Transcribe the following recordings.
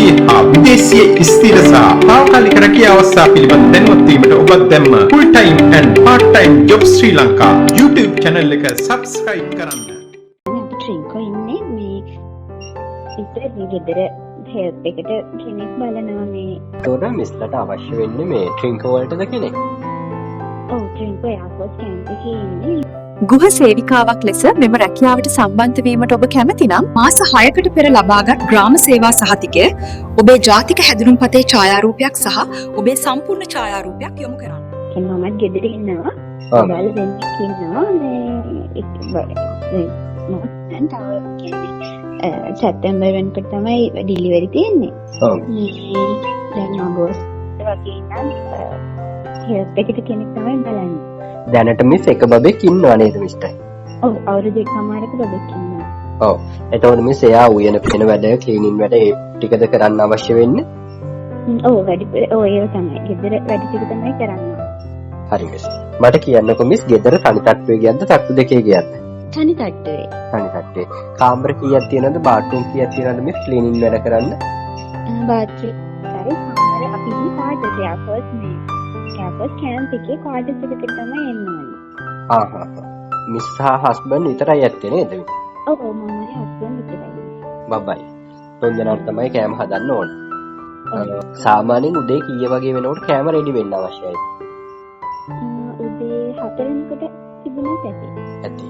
දේශීය හා විදේශීය ස්ථිර සහ තාවකාලික රැකියාව අවස්ථා පිළිබඳ දැනුවත් වීමට ඔබ දැම්ම full time and part time job Sri Lanka YouTube channel එක subscribe කරන්න. අපි ට්‍රින්කෝ ඉන්නේ මේ ඉතින් ගෙදර හෙල්ප් එකට කෙනෙක් බලනවා මේ. ඒතකොට මිස්ලට අවශ්‍ය වෙන්නේ මේ ට්‍රින්කෝ වලටද කෙනෙක්? ඔව් ට්‍රින්කෝ එයාර්පෝට් කැම්ප් එකේ ඉන්නේ. ගෘහ සේවිකාවක් ලෙස මෙම රැකියාවට සම්බන්ධ වීමට ඔබ කැමති නම් මාස 6කට පෙර ලබාගත් ග්‍රාම සේවා සහතිකය, ඔබේ ජාතික හැඳුනුම්පතේ ඡායාරූපයක් සහ ඔබේ සම්පූර්ණ ඡායාරූපයක් යොමු කරන්න. මමත් ගෙදර ඉන්නවා. ඔයාලා දෙන්නෙක් ඉන්නවා මේ මම තව කියන්නේ සැප්තැම්බර් වෙනකොට තමයි ඩිලිවරි තියෙන්නේ. ඔව්. මේ දැන් අගෝස්තු වගේ ඉඳන් හෙල්ප් එකට කෙනෙක් තමයි බලන්නේ. දැනට මිස් එක බබෙක් ඉන්නවා නේද මිස්ටර්? ඔව් අවුරුදු එකමාරක බබෙක් ඉන්නවා. ඔව්. එතකොට මිස් එයා උයන පින වැඩ, ක්ලීනින් වැඩ ඒ ටිකද කරන්න අවශ්‍ය වෙන්නේ? ඔව් වැඩි ඔය තමයි. ගෙදර වැඩි ටික තමයි කරන්නේ. හරි මිස්. මට කියන්නකෝ මිස් ගෙදර තනි තට්ටුවේ ගියද්ද තට්ටු දෙකේ ගියද්ද? තනි තට්ටුවේ. තනි තට්ටුවේ. කාමර කීයක් තියෙනවද? බාත්රූම් කීයක් තියෙනවද මිස් ක්ලීනින් වැඩ කරන්න? බාත්රූම් හරි කාමර අපි ඉන්නේ කාටද යාපර්ස් මේ. යාපර්ස් කැම්ප් එකේ කාටස් එකට තමයි එන්නේ. ආහා. මිස් සහ හස්බන්ඩ් විතරයි ඇත්තේ නේද? ඔව් මමයි හස්බන්ඩ් විතරයි. බබයි. තුන්දෙනාට තමයි කෑම හදන්න ඕන. සාමාන්‍යයෙන් උදේ කීය වගේ වෙනකොට කෑම රෙඩි වෙන්න අවශ්‍යයි? උදේ 4 වෙනකොට තිබුණත් ඇති. ඇති.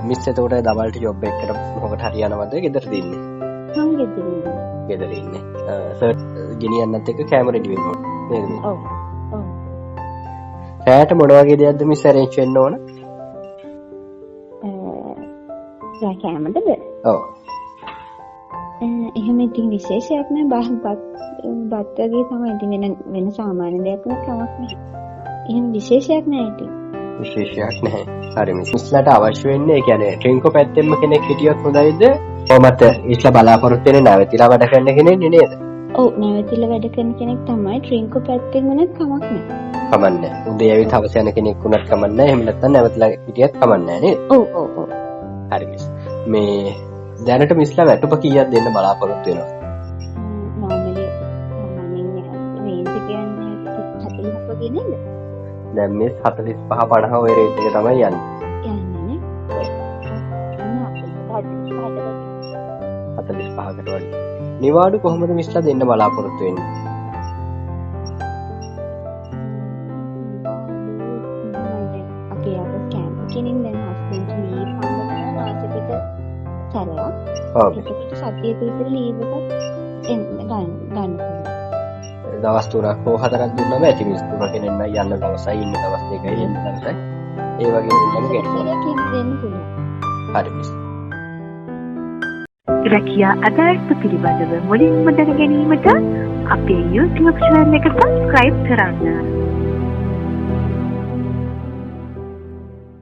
මිස් එතකොට දවල්ට ජොබ් එකකට මොකට හරි යනවද ගෙදරද ඉන්නේ? මම ගෙදර ඉන්නේ. ගෙදර ඉන්නේ. සර් ගෙනියන්නත් එක්ක කැමර රෙඩි වෙන්න ඕන. නේද? ඔව්. ඔව්. රැයට මොන වගේ දෙයක්ද මිස් arrange වෙන්න ඕන? කැමරද? ඔව්. එහෙම ඉතින් විශේෂයක් නෑ බත් වගේ තමයි ඉතින් වෙන සාමාන්‍ය දෙයක් නෑ කමක් නෑ. එහෙම විශේෂයක් නෑ ඉතින්. විශේෂයක් නැහැ. හරි මිස්. මිස්ලාට අවශ්‍ය වෙන්නේ ඒ කියන්නේ ට්‍රින්කෝ පැත්තෙන්ම කෙනෙක් හිටියොත් හොඳයිද? කොහොමද ඉස්ලා බලාපොරොත්තු වෙන්නේ නැවතිලා වැඩ කරන්න කෙනෙක් නේද? ඔව් නැවතිලා වැඩ කරන කෙනෙක් තමයි ට්‍රින්කෝ පැත්තෙන් වුණත් කමක් නෑ. කමන්නේ. උදේ ඇවිත් හවස යන කෙනෙක් වුණත් කමන්නේ. එහෙම නැත්නම් නැවතිලා හිටියත් කමන්නේ නේද? ඔව් ඔව් ඔව්. හරි මිස්. මේ දැනට මිස්ලා වැටුප කීයක් දෙන්න බලාපොරොත්තු වෙනවද? නෝමලි රේන්ජ් එක කියන්නේ 40ක් වගේ නේද? දැන් මේ 45 50 ඔය රේට් එක තමයි යන්නේ. යන්නේ නේ. 45කට වඩා. නිවාඩු කොහොමද මිස්ලා දෙන්න බලාපොරොත්තු වෙන්නේ? අපි ආව කැම්ප් එකකින් දැන් හස්බන්ඩ් ලීව් හම්බ මාසෙකට සැරයක්. ඔව්. ඒකට සතියක විතර ලීව් එකක් ගන්න. දවස් 3ක් හෝ 4ක් දුන්නම ඇති මිස්. තුනක නෙන්න යන්න දවසයි ඉන්න දවස් දෙකයි එන්න දවසයි. ඒ වගේ දෙයක් දෙන්න පුළුවන්. හරි මිස්. රැකියා අදාළත්ව පිළිබඳව මුලින්ම දැන ගැනීමට අපේ YouTube channel එක subscribe කරන්න.